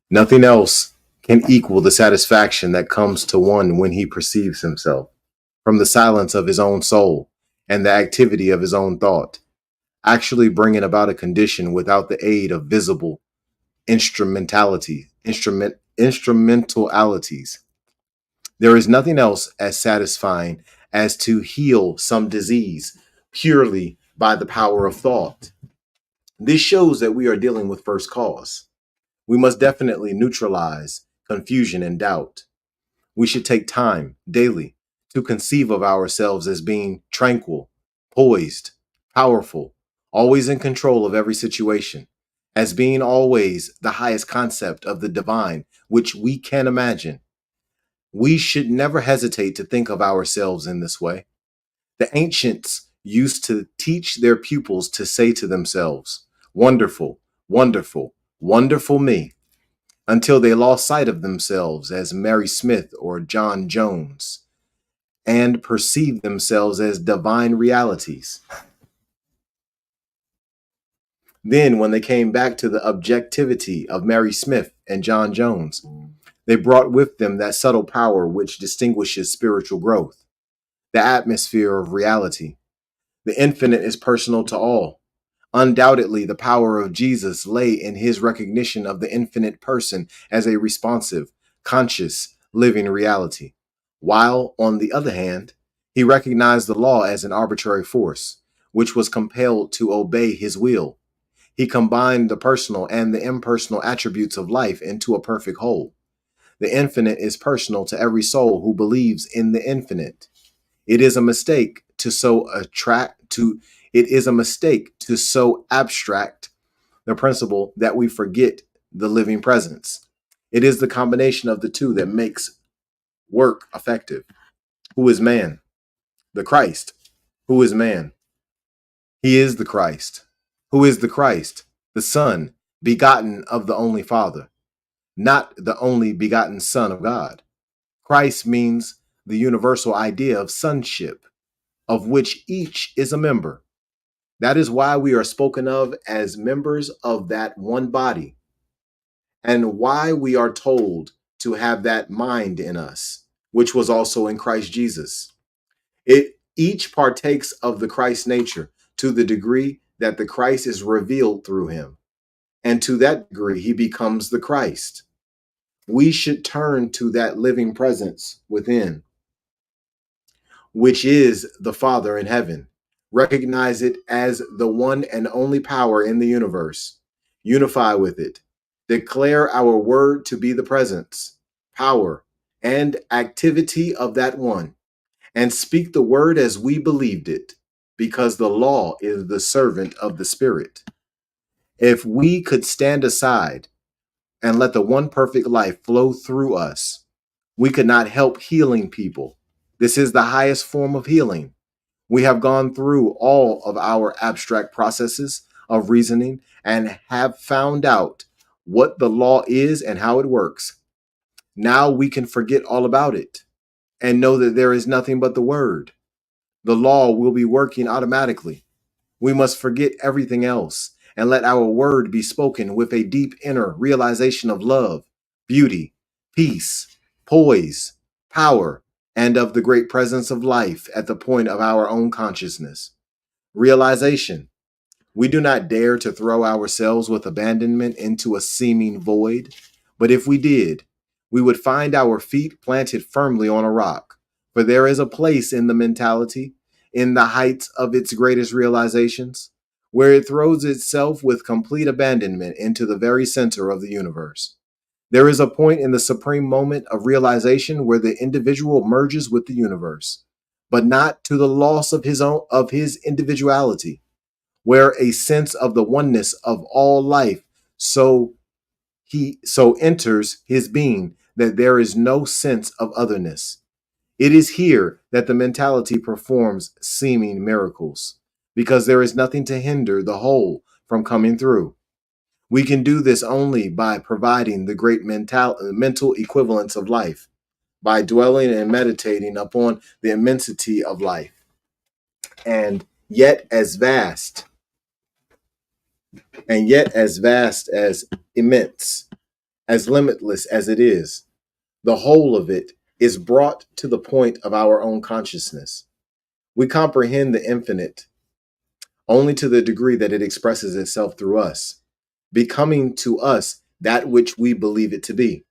Nothing else can equal the satisfaction that comes to one when he perceives himself from the silence of his own soul and the activity of his own thought, actually bringing about a condition without the aid of visible instrumentalities. There is nothing else as satisfying as to heal some disease purely by the power of thought. This shows that we are dealing with first cause. We must definitely neutralize confusion and doubt. We should take time daily to conceive of ourselves as being tranquil, poised, powerful, always in control of every situation, as being always the highest concept of the divine which we can imagine. We should never hesitate to think of ourselves in this way. The ancients used to teach their pupils to say to themselves, wonderful, wonderful, wonderful me, until they lost sight of themselves as Mary Smith or John Jones and perceived themselves as divine realities. Then, when they came back to the objectivity of Mary Smith and John Jones, they brought with them that subtle power which distinguishes spiritual growth, the atmosphere of reality. The infinite is personal to all. Undoubtedly, the power of Jesus lay in his recognition of the infinite person as a responsive, conscious, living reality, while, on the other hand, he recognized the law as an arbitrary force, which was compelled to obey his will. He combined the personal and the impersonal attributes of life into a perfect whole. The infinite is personal to every soul who believes in the infinite. It is a mistake to so abstract the principle that we forget the living presence. It is the combination of the two that makes work effective. Who is man? The Christ. Who is man? He is the Christ. Who is the Christ? The Son, begotten of the only Father, not the only begotten Son of God. Christ means the universal idea of sonship, of which each is a member. That is why we are spoken of as members of that one body, and why we are told to have that mind in us, which was also in Christ Jesus. It each partakes of the Christ nature to the degree that the Christ is revealed through him. And to that degree, he becomes the Christ. We should turn to that living presence within, which is the Father in heaven. Recognize it as the one and only power in the universe. Unify with it. Declare our word to be the presence, power, and activity of that one. And speak the word as we believed it, because the law is the servant of the Spirit. If we could stand aside and let the one perfect life flow through us, we could not help healing people. This is the highest form of healing. We have gone through all of our abstract processes of reasoning and have found out what the law is and how it works. Now we can forget all about it and know that there is nothing but the word. The law will be working automatically. We must forget everything else and let our word be spoken with a deep inner realization of love, beauty, peace, poise, power, and of the great presence of life at the point of our own consciousness. Realization. We do not dare to throw ourselves with abandonment into a seeming void, but if we did, we would find our feet planted firmly on a rock, for there is a place in the mentality, in the heights of its greatest realizations, where it throws itself with complete abandonment into the very center of the universe. There is a point in the supreme moment of realization where the individual merges with the universe, but not to the loss of his individuality, where a sense of the oneness of all life so enters his being that there is no sense of otherness. It is here that the mentality performs seeming miracles, because there is nothing to hinder the whole from coming through. We can do this only by providing the great mental equivalence of life, by dwelling and meditating upon the immensity of life, and yet as vast as immense, as limitless as it is, the whole of it is brought to the point of our own consciousness. We comprehend the infinite only to the degree that it expresses itself through us, becoming to us that which we believe it to be.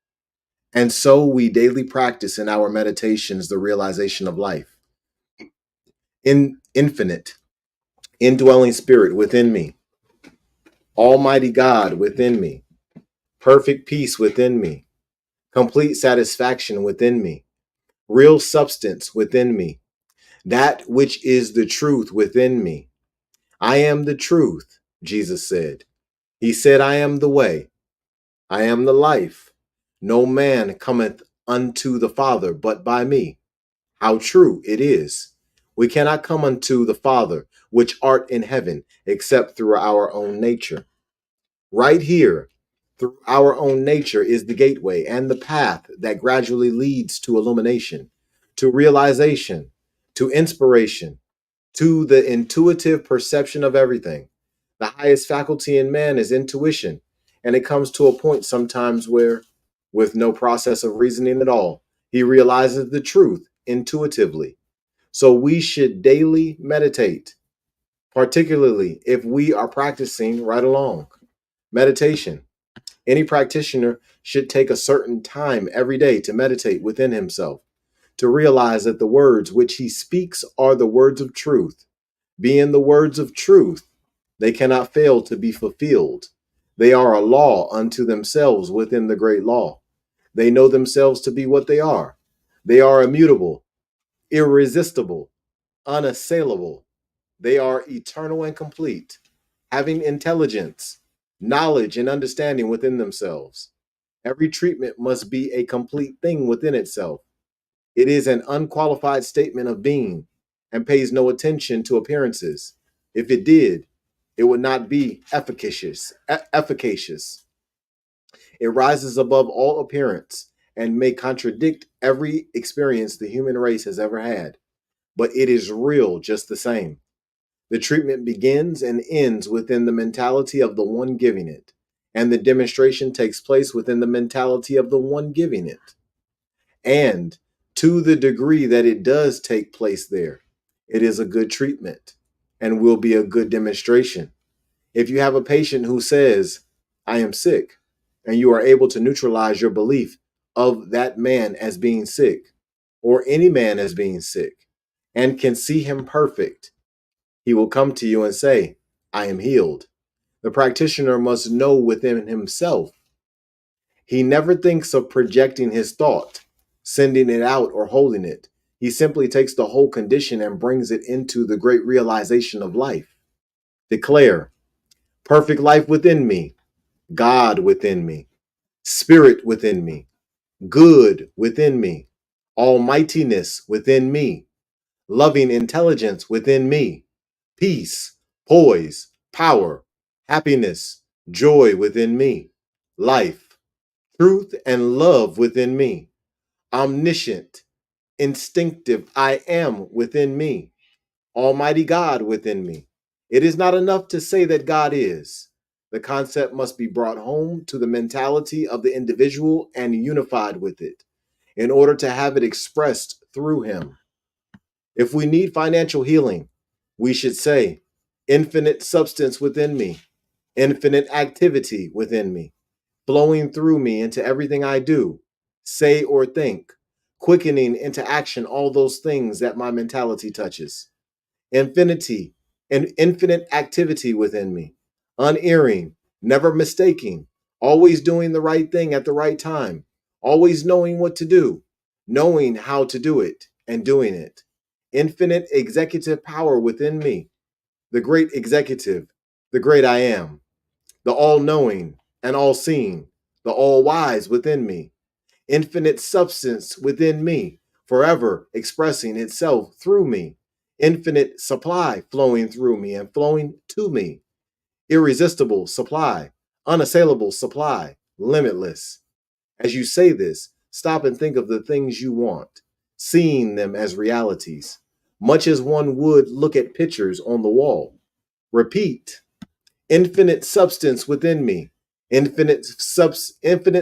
And so we daily practice in our meditations the realization of life. In infinite, indwelling spirit within me, Almighty God within me, perfect peace within me, complete satisfaction within me, real substance within me, that which is the truth within me. I am the truth, Jesus said. He said, I am the way, I am the life. No man cometh unto the Father but by me. How true it is. We cannot come unto the Father, which art in heaven, except through our own nature. Right here, through our own nature, is the gateway and the path that gradually leads to illumination, to realization, to inspiration, to the intuitive perception of everything. The highest faculty in man is intuition, and it comes to a point sometimes where, with no process of reasoning at all, he realizes the truth intuitively. So we should daily meditate, particularly if we are practicing right along. Meditation. Any practitioner should take a certain time every day to meditate within himself, to realize that the words which he speaks are the words of truth. Being the words of truth, they cannot fail to be fulfilled. They are a law unto themselves within the great law. They know themselves to be what they are. They are immutable, irresistible, unassailable. They are eternal and complete, having intelligence, knowledge, and understanding within themselves. Every treatment must be a complete thing within itself. It is an unqualified statement of being and pays no attention to appearances. If it did, it would not be efficacious. It rises above all appearance and may contradict every experience the human race has ever had, but it is real just the same. The treatment begins and ends within the mentality of the one giving it, and the demonstration takes place within the mentality of the one giving it. And to the degree that it does take place there, it is a good treatment and will be a good demonstration. If you have a patient who says, I am sick, and you are able to neutralize your belief of that man as being sick, or any man as being sick, and can see him perfect, he will come to you and say, I am healed. The practitioner must know within himself. He never thinks of projecting his thought, sending it out, or holding it. He simply takes the whole condition and brings it into the great realization of life. Declare, perfect life within me, God within me, spirit within me, good within me, almightiness within me, loving intelligence within me, peace, poise, power, happiness, joy within me, life, truth, and love within me, omniscient, instinctive I am within me, Almighty God within me. It is not enough to say that God is. The concept must be brought home to the mentality of the individual and unified with it in order to have it expressed through him. If we need financial healing, we should say, infinite substance within me, infinite activity within me, flowing through me into everything I do, say, or think, quickening into action all those things that my mentality touches. Infinity and infinite activity within me, unerring, never mistaking, always doing the right thing at the right time, always knowing what to do, knowing how to do it, and doing it. Infinite executive power within me, the great executive, the great I am, the all knowing and all seeing, the all wise within me, infinite substance within me, forever expressing itself through me, infinite supply flowing through me and flowing to me, irresistible supply, unassailable supply, limitless. As you say this, stop and think of the things you want, seeing them as realities, much as one would look at pictures on the wall. Repeat, infinite substance within me, infinite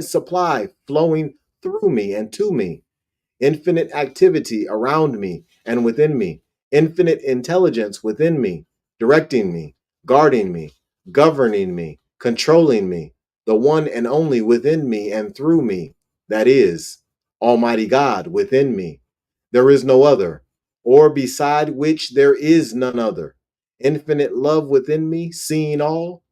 supply flowing through me and to me, infinite activity around me and within me, infinite intelligence within me, directing me, guarding me, governing me, controlling me, the one and only within me and through me, that is, Almighty God within me. There is no other, or beside which there is none other. Infinite love within me, seeing all,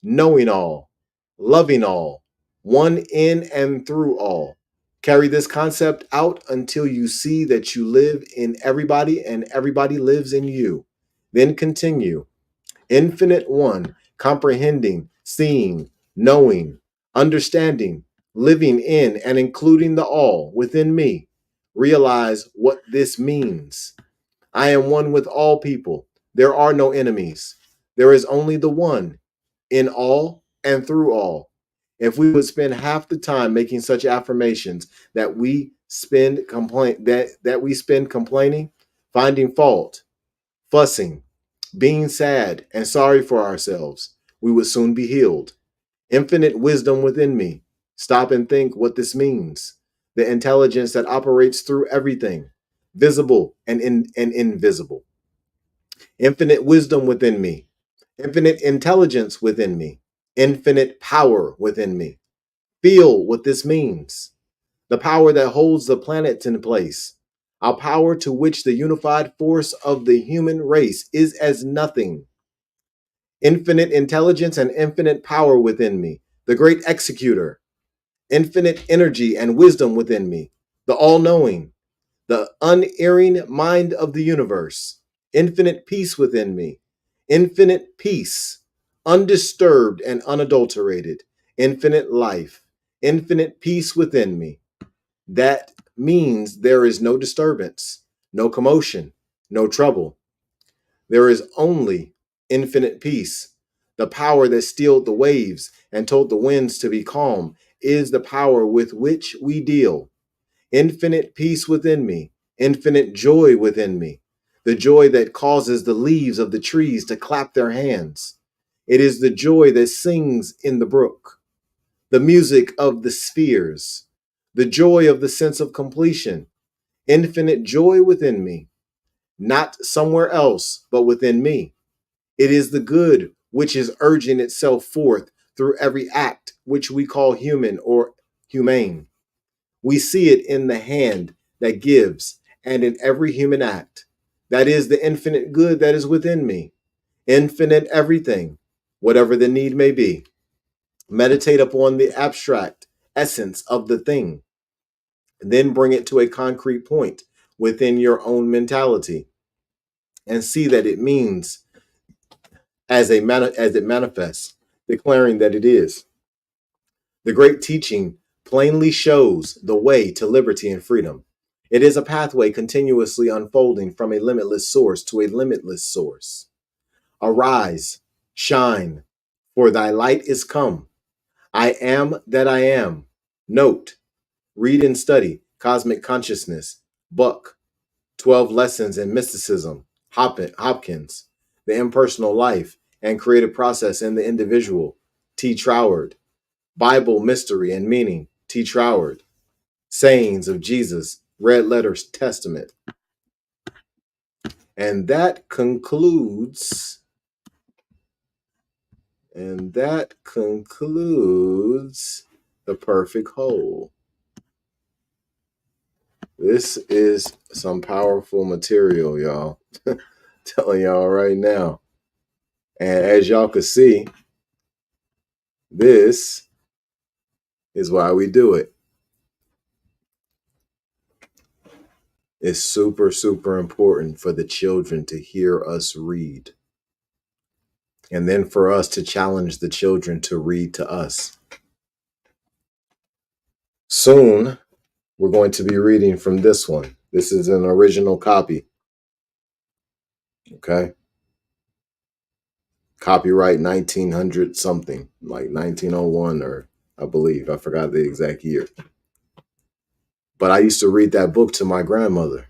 knowing all, loving all, one in and through all. Carry this concept out until you see that you live in everybody and everybody lives in you. Then continue. Infinite one, comprehending, seeing, knowing, understanding, living in and including the all within me. Realize what this means. I am one with all people. There are no enemies. There is only the one in all and through all. If we would spend half the time making such affirmations that we spend complaining, finding fault, fussing, being sad and sorry for ourselves, we would soon be healed. Infinite wisdom within me. Stop and think what this means. The intelligence that operates through everything, visible and invisible. Infinite wisdom within me, infinite intelligence within me, infinite power within me. Feel what this means. The power that holds the planets in place, a power to which the unified force of the human race is as nothing. Infinite intelligence and infinite power within me, the great executor. Infinite energy and wisdom within me, the all knowing, the unerring mind of the universe, infinite peace within me, infinite peace, undisturbed and unadulterated, infinite life, infinite peace within me. That means there is no disturbance, no commotion, no trouble. There is only infinite peace. The power that stilled the waves and told the winds to be calm is the power with which we deal. Infinite peace within me, infinite joy within me, the joy that causes the leaves of the trees to clap their hands. It is the joy that sings in the brook, the music of the spheres, the joy of the sense of completion, infinite joy within me, not somewhere else, but within me. It is the good which is urging itself forth through every act which we call human or humane. We see it in the hand that gives and in every human act. That is the infinite good that is within me, infinite everything, whatever the need may be. Meditate upon the abstract essence of the thing, then bring it to a concrete point within your own mentality and see that it means as it manifests, declaring that it is. The great teaching plainly shows the way to liberty and freedom. It is a pathway continuously unfolding from a limitless source to a limitless source. Arise, shine, for thy light is come. I am that I am. Note, read and study Cosmic Consciousness, Buck, 12 Lessons in Mysticism, Hopkins, The Impersonal Life and Creative Process in the Individual, T. Troward, Bible Mystery and Meaning, T. Troward, Sayings of Jesus, Red Letters Testament. And that concludes the perfect whole. This is some powerful material, y'all. Telling y'all right now. And as y'all can see, this is why we do it. It's super, super important for the children to hear us read. And then for us to challenge the children to read to us. Soon, we're going to be reading from this one. This is an original copy. Okay. Copyright 1900 something, like 1901 or I believe. I forgot the exact year. But I used to read that book to my grandmother.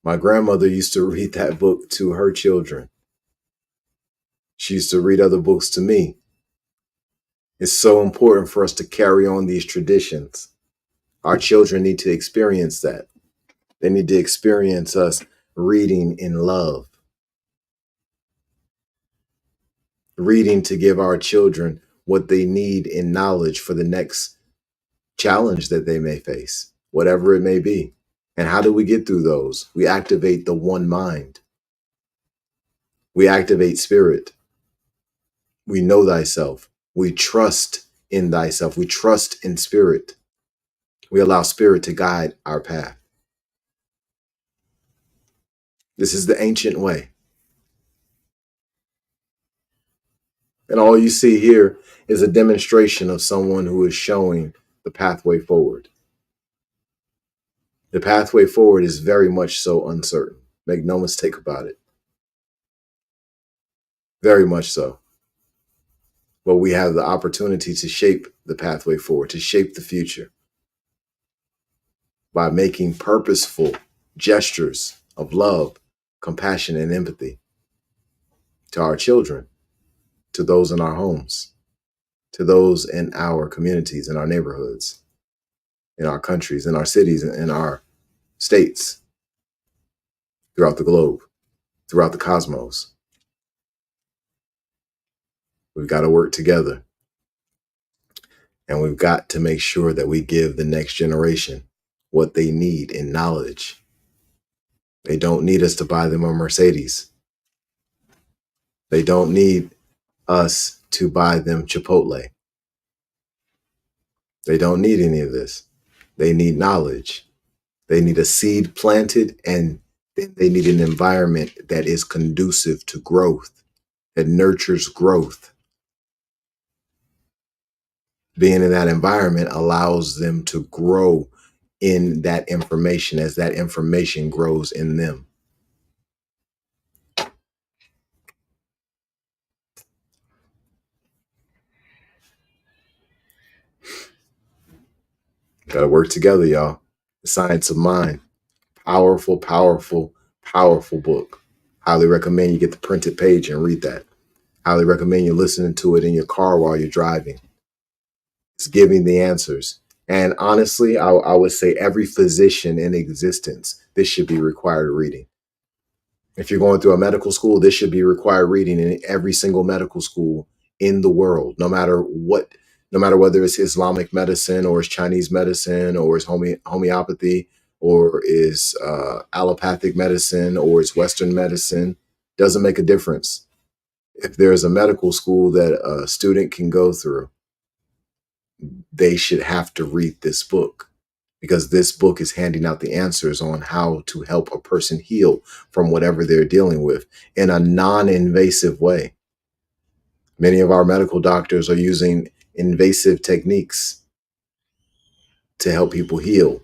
My grandmother used to read that book to her children. She used to read other books to me. It's so important for us to carry on these traditions. Our children need to experience that. They need to experience us reading in love. Reading to give our children what they need in knowledge for the next challenge that they may face, whatever it may be. And how do we get through those? We activate the one mind. We activate spirit. We know thyself. We trust in thyself. We trust in spirit. We allow spirit to guide our path. This is the ancient way. And all you see here is a demonstration of someone who is showing the pathway forward. The pathway forward is very much so uncertain. Make no mistake about it. Very much so. But we have the opportunity to shape the pathway forward, to shape the future by making purposeful gestures of love, compassion, and empathy to our children, to those in our homes, to those in our communities, in our neighborhoods, in our countries, in our cities, in our states, throughout the globe, throughout the cosmos. We've got to work together. And we've got to make sure that we give the next generation what they need in knowledge. They don't need us to buy them a Mercedes. They don't need us to buy them Chipotle. They don't need any of this. They need knowledge. They need a seed planted, and then they need an environment that is conducive to growth, that nurtures growth. Being in that environment allows them to grow in that information as that information grows in them. Got to work together, y'all. The Science of Mind. Powerful, powerful, powerful book. Highly recommend you get the printed page and read that. Highly recommend you listening to it in your car while you're driving. It's giving the answers. And honestly, I would say every physician in existence, this should be required reading. If you're going through a medical school, this should be required reading in every single medical school in the world, no matter what, no matter whether it's Islamic medicine or it's Chinese medicine or it's homeopathy or is allopathic medicine or it's Western medicine. Doesn't make a difference. If there's a medical school that a student can go through, they should have to read this book, because this book is handing out the answers on how to help a person heal from whatever they're dealing with in a non-invasive way. Many of our medical doctors are using invasive techniques to help people heal.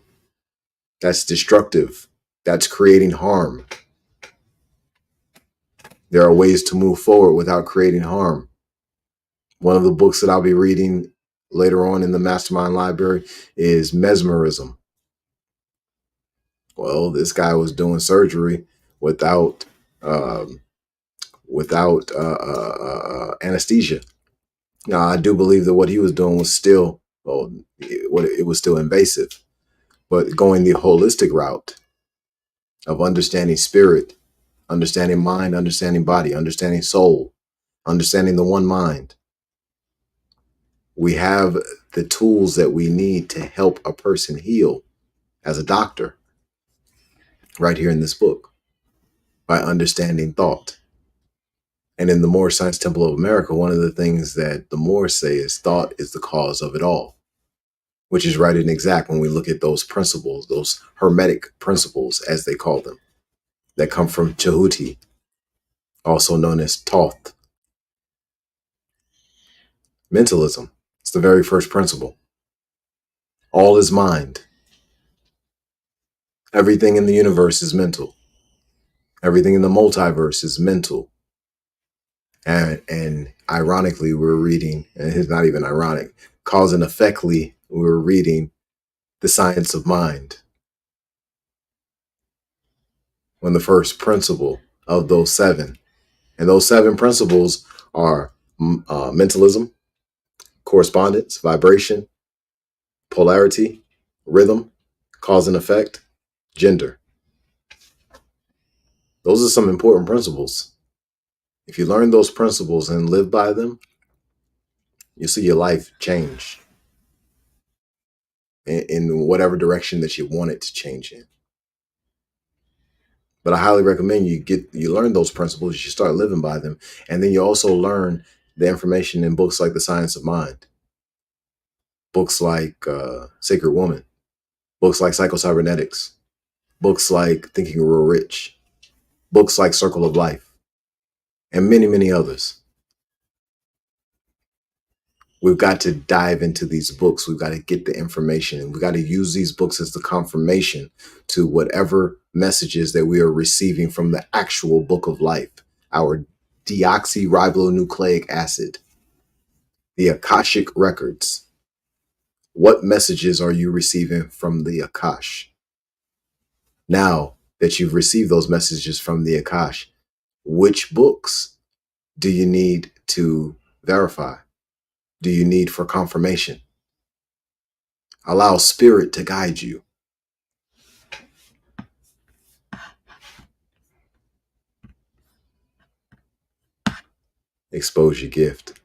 That's destructive. That's creating harm. There are ways to move forward without creating harm. One of the books that I'll be reading later on in the MasterMind Library is Mesmerism. Well, this guy was doing surgery without um, anesthesia. Now, I do believe that what he was doing was still, well, it was still invasive, but going the holistic route of understanding spirit, understanding mind, understanding body, understanding soul, understanding the one mind. We have the tools that we need to help a person heal as a doctor right here in this book by understanding thought. And in the Moorish Science Temple of America, one of the things that the Moors say is thought is the cause of it all, which is right and exact when we look at those principles, those hermetic principles, as they call them, that come from Tahuti, also known as Thoth. Mentalism. It's the very first principle. All is mind. Everything in the universe is mental. Everything in the multiverse is mental. And ironically, we're reading, and it's not even ironic, cause and effectly, we're reading The Science of Mind. When the first principle of those seven, and those seven principles are mentalism, correspondence, vibration, polarity, rhythm, cause and effect, gender. Those are some important principles. If you learn those principles and live by them, you'll see your life change in whatever direction that you want it to change in. But I highly recommend you learn those principles, you start living by them, and then you also learn the information in books like The Science of Mind, books like Sacred Woman, books like Psycho-Cybernetics, books like Thinking Real Rich, books like Circle of Life, and many, many others. We've got to dive into these books. We've got to get the information, and we've got to use these books as the confirmation to whatever messages that we are receiving from the actual book of life, our deoxyribonucleic acid, the Akashic records. What messages are you receiving from the Akash? Now that you've received those messages from the Akash, which books do you need to verify? Do you need for confirmation? Allow spirit to guide you. Expose your gift.